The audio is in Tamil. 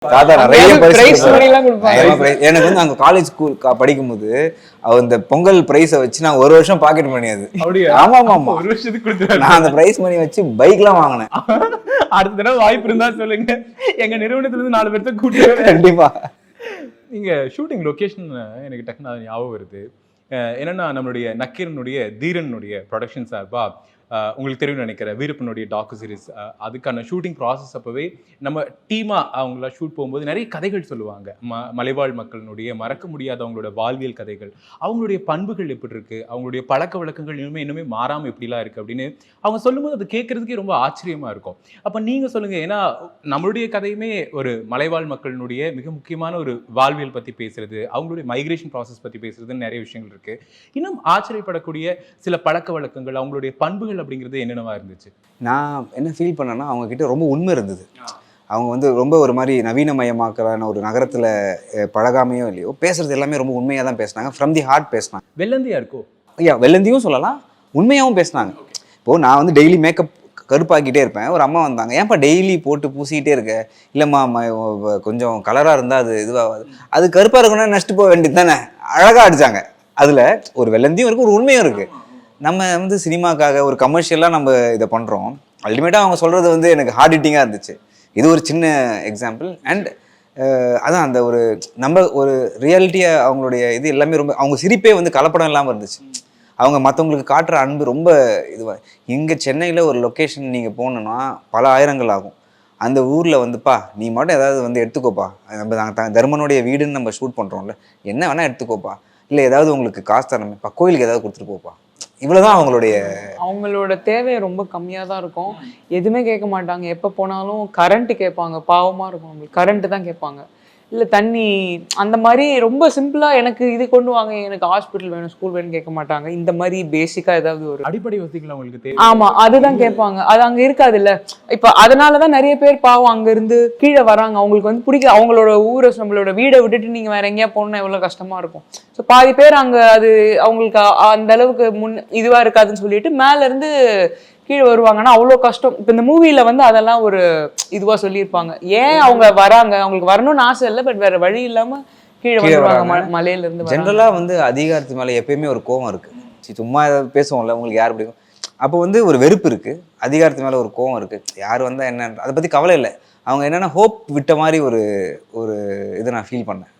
தாத்தா நிறைய பிரைஸ் எல்லாம் கொடுப்பாங்க. எனக்கு வந்து அங்க காலேஜ் ஸ்கூல் படிக்கும்போது இந்த பொங்கல் பிரைஸை வச்சு நான் ஒரு வருஷம் பாக்கெட் மணி அது. ஆமா ஆமா ஆமா, ஒரு வருஷத்துக்கு கொடுத்து நான் அந்த பிரைஸ் மணி வச்சு பைக் எல்லாம் வாங்கினேன். அடுத்த தடவை வாய்ப்பு இருந்தா சொல்லுங்க, எங்க நிறுவனத்துல இருந்து 4 பேர்த்த கூட்டு. கண்டிப்பா. நீங்க ஷூட்டிங் லொகேஷன் எனக்கு டக்குனு அது ஞாபகம் வருது. என்னன்னா நம்மளுடைய நக்கீரனுடைய தீரனுடைய ப்ரொடக்ஷன் சார்பா உங்களுக்கு தெரியும் நினைக்கிறேன், வீரப்பனுடைய டாக்கு சீரிஸ் அதுக்கான ஷூட்டிங் ப்ராசஸ் அப்பவே நம்ம டீமா அவங்கள ஷூட் போகும்போது நிறைய கதைகள் சொல்லுவாங்க. மலைவாழ் மக்களினுடைய மறக்க முடியாத அவங்களோட வாழ்வியல் கதைகள், அவங்களுடைய பண்புகள் எப்படி இருக்கு, அவங்களுடைய பழக்க வழக்கங்கள் இன்னுமே மாறாம எப்படிலாம் இருக்கு அப்படின்னு அவங்க சொல்லும்போது அது கேட்கறதுக்கே ரொம்ப ஆச்சரியமா இருக்கும். அப்ப நீங்க சொல்லுங்க, ஏன்னா நம்மளுடைய கதையுமே ஒரு மலைவாழ் மக்களினுடைய மிக முக்கியமான ஒரு வாழ்வியல் பத்தி பேசுறது, அவங்களுடைய மைக்ரேஷன் ப்ராசஸ் பத்தி பேசுறதுன்னு நிறைய விஷயங்கள் இருக்கு. இன்னும் ஆச்சரியப்படக்கூடிய சில பழக்க வழக்கங்கள், அவங்களுடைய பண்புகள் அப்படிங்கிறது என்னென்னவா இருந்துச்சு? நான் என்ன ஃபீல் பண்ணேன்னா, அவங்க கிட்ட ரொம்ப உண்மை இருந்தது. அவங்க வந்து ரொம்ப ஒரு மாதிரி நவீனமயமாக்கலான ஒரு நகரத்துல பழகாமையோ இல்லையோ பேசுறது எல்லாமே ரொம்ப உண்மையாக தான் பேசினாங்க. ஃப்ரம் தி ஹார்ட் பேசினாங்க. வெள்ளந்தியா இருக்கோ? ஐயா வெள்ளந்தியும் சொல்லலாம், உண்மையாகவும் பேசினாங்க. இப்போது நான் வந்து டெய்லி மேக்கப் கருப்பாக்கிட்டே இருப்பேன். ஒரு அம்மா வந்தாங்க, ஏன்ப்பா டெய்லி போட்டு பூசிக்கிட்டே இருக்க? இல்லைம்மா கொஞ்சம் கலராக இருந்தால் அது இதுவாகாது, அது கருப்பாக இருக்கணும்னா நஷ்டு போக வேண்டியது தானே. அழகாக அடித்தாங்க. அதில் ஒரு வெள்ளந்தியும் இருக்குது, ஒரு உண்மையும் இருக்குது. நம்ம வந்து சினிமாக்காக ஒரு கமர்ஷியலாக நம்ம இதை பண்ணுறோம். அல்டிமேட்டாக அவங்க சொல்கிறது வந்து எனக்கு ஹார்ட் ஹிட்டிங்காக இருந்துச்சு. இது ஒரு சின்ன எக்ஸாம்பிள். அண்ட் அதான் அந்த ஒரு நம்ம ஒரு ரியாலிட்டியாக அவங்களுடைய இது எல்லாமே ரொம்ப, அவங்க சிரிப்பே வந்து கலப்படம் இல்லாமல் இருந்துச்சு. அவங்க மற்றவங்களுக்கு காட்டுற அன்பு ரொம்ப இதுவாக. இங்கே சென்னையில் ஒரு லொக்கேஷன் நீங்கள் போகணுன்னா பல ஆயிரங்கள் ஆகும். அந்த ஊரில் வந்துப்பா நீ மட்டும் ஏதாவது வந்து எடுத்துக்கோப்பா, நம்ம தர்மனுடைய வீடுன்னு நம்ம ஷூட் பண்ணுறோம்ல, என்ன வேணால் எடுத்துக்கோப்பா, இல்லை ஏதாவது உங்களுக்கு காசு தரணும்ப்பா, கோயிலுக்கு ஏதாவது கொடுத்துட்டு போப்பா, இவ்வளவுதான் அவங்களோட தேவை. ரொம்ப கம்மியா தான் இருக்கும். எதுவுமே கேட்க மாட்டாங்க. எப்ப போனாலும் கரண்ட் கேட்பாங்க. பாவமா இருக்கும் அவங்களுக்கு. கரண்ட் தான் கேட்பாங்க, இல்ல தண்ணி, அந்த மாதிரி ரொம்ப சிம்பிளா எனக்கு இது கொண்டு வாங்க, எனக்கு ஹாஸ்பிட்டல் வேணும், ஸ்கூல் வேணும் கேட்க மாட்டாங்க. இந்த மாதிரி பேசிக்கா ஏதாவது ஒரு அடிப்படை வசதிகள் அவங்களுக்கு தேவை. ஆமா, அதுதான் கேட்பாங்க. அது அங்க இருக்காது இல்ல. இப்ப அதனாலதான் நிறைய பேர் பாவம் அங்க இருந்து கீழே வராங்க. அவங்களுக்கு வந்து பிடிக்க, அவங்களோட ஊரை நம்மளோட வீடை விட்டுட்டு நீங்க வேற எங்கேயா போகணும்னா எவ்வளவு கஷ்டமா இருக்கும். ஸோ பாதி பேர் அங்க அது அவங்களுக்கு அந்த அளவுக்கு இதுவா இருக்காதுன்னு சொல்லிட்டு மேல இருந்து கீழே வருவாங்கன்னா அவ்வளோ கஷ்டம். இப்போ இந்த மூவில வந்து அதெல்லாம் ஒரு இதுவா சொல்லியிருப்பாங்க. ஏன் அவங்க வராங்க, அவங்களுக்கு வரணும்னு ஆசை இல்லை, பட் வேற வழி இல்லாம கீழே வந்துருவாங்க மலையில இருந்து. ஜென்ரலா வந்து அதிகாரத்து மேல எப்பயுமே ஒரு கோவம் இருக்கு. சும்மா ஏதாவது பேசுவோம்ல, உங்களுக்கு யார் பிடிக்கும், அப்போ வந்து ஒரு வெறுப்பு இருக்கு. அதிகாரத்து மேல ஒரு கோவம் இருக்கு. யார் வந்தா என்ன, அதை பத்தி கவலை இல்லை. அவங்க என்னன்னா ஹோப் விட்ட மாதிரி ஒரு இதை நான் ஃபீல் பண்ணேன்.